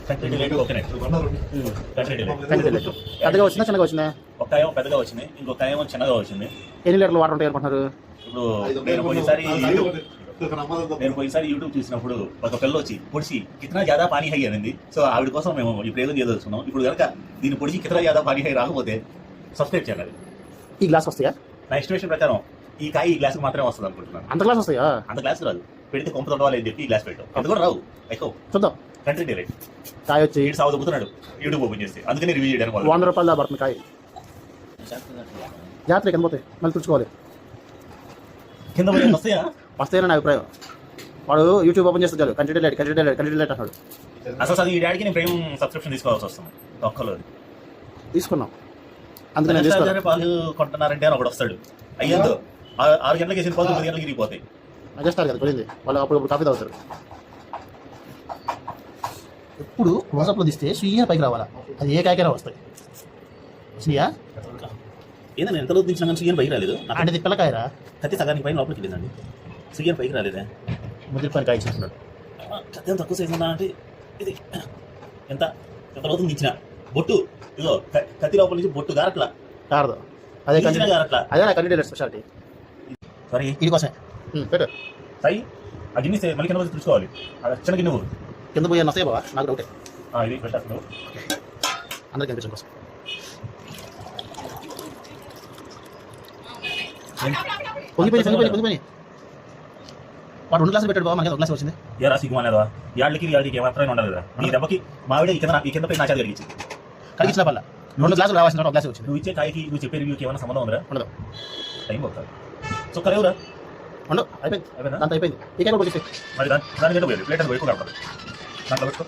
పెద్దగా వచ్చిందా చిన్నగా వచ్చిందా? ఒక ఏమో పెద్దగా వచ్చింది, ఇంకొక ఏమో చిన్నగా వచ్చింది. ఎన్ని లీటర్లు వాటర్ ఉంటాయి అనుకుంటున్నారు? ఇప్పుడు నేను పోయినసారి యూట్యూబ్ చూసినప్పుడు ఒక పిల్ల వచ్చి పొడిచి కితనా జ్యాదా పానీ హై అనింది. సో ఆవిడ కోసం మేము ఈ ప్రయోగం చేయదలుచుకున్నాం. ఇప్పుడు కనుక దీన్ని పొడిచి కితనా జ్యాదా పానీ హై రాకపోతే సబ్స్క్రైబ్ చేయాలి. ఈ గ్లాస్ వస్తాయా? నా ఎస్టిమేషన్ ప్రకారం ఈ కాయ ఈ గ్లాస్ మాత్రమే వస్తుంది అనుకుంటున్నాను. అంత గ్లాస్ వస్తాయా? అంత గ్లాస్ రాదు, పెడితే కొంప తొడవాలి అని చెప్పి ఈ గ్లాస్ పెట్టాం. అంత కూడా రావు. ఎక్కువ చూద్దాం. కంట్రీ డైరెక్ట్ కాయ వచ్చి ఇటు సాగు దొబ్బుతున్నాడు యూట్యూబ్ ఓపెన్ చేస్తే, అందుకని రివ్యూ చేయడానికి 100 రూపాయలు దా పడుతుంది కాయ. జాగ్రత్త కింద పోతాయి, మళ్ళీ తుడుచుకోవాలి. కింద వస్తాయా? వస్తాయని నా అభిప్రాయం. వాడు యూట్యూబ్ ఓపెన్ చేస్తే చాలు కంటిన్యూ లైట్ అన్నాడు. అసలు ఈ డాడీకి నేను ప్రేమ్ సబ్స్క్రిప్షన్ తీసుకోవాల్సి వస్తుంది. ఒక్కలో తీసుకున్నాం, అందుకని నేను తీసుకోవాలి. పాలు కొంటున్నారంటే అని ఒకటి వస్తాడు. అయ్యేందో 6 గంటలకి వేసిన పాలు 9 గంటలకి ఇరిగిపోతాయి. అజేస్తారు కదా కొనింది వాళ్ళు, అప్పుడు కాఫీ తాగుతారు. ఎప్పుడు క్లోజప్లో తీస్తే స్వీయ పైకి రావాలా, అది ఏ కాయకైనా వస్తాయి. స్వీయా ఏంటంటే ఎంత లోతు దించినా కానీ సుయ్యన్ పైకి రాలేదు. అంటే పిల్లకాయరా కత్తి సగానికి పైన లోపలికి వెళ్ళిందండి, సుయ్యన్ పైకి రాలేదే. ముద్ర పని కాయ చేస్తున్నాడు. కత్తి ఎంత తక్కువ సైజు ఉందా అంటే ఇది ఎంత లోతు దించిన బొట్టు ఇదో కత్తి లోపల నుంచి బొట్టు గారట్లా కారదు. అదే గారట్లా, అదే నా కంటిన్యూ స్పెషాలిటీ. సారీ ఇది కోసం పెట్టు సాయి ఆ గిన్నె మళ్ళీ కింద చూసుకోవాలి. చిన్న గిన్నె కింద పోయే నస్తాయి బాబా, నాకు డౌటే. ఇది పెట్టేస్తున్నావు అందరికి కనిపించడం కోసం. పొంగిపోయి వాడు 2 గ్లాసులు పెట్టాడు బాబా, మనకి 1 గ్లాస్ వచ్చింది. ఏ రా సిగ్గుమానేదా, యాళ్ళకి ఏమాత్రమే ఉండాలి కదా. నీ దెబ్బకి మావిడ ఈ కింద పై నాచాలు కలిగించింది. కలిగించిన పల్ల 2 గ్లాసులు రావాల్సిన 1 గ్లాస్ వచ్చింది. నువ్వు ఇచ్చే కాయకి నువ్వు చెప్పే రివ్యూకి ఏమైనా సంబంధం ఉందా? ఉండదు. టైం పోతుంది. సో కరేవురా ఉండవు, అయిపోయింది. అంత అయిపోయింది. ఈ కాయ కూడా మరి దానికంటే పోయాడు ప్లేట్ పోయి కడతాడు. దాంట్లో పెట్టుకో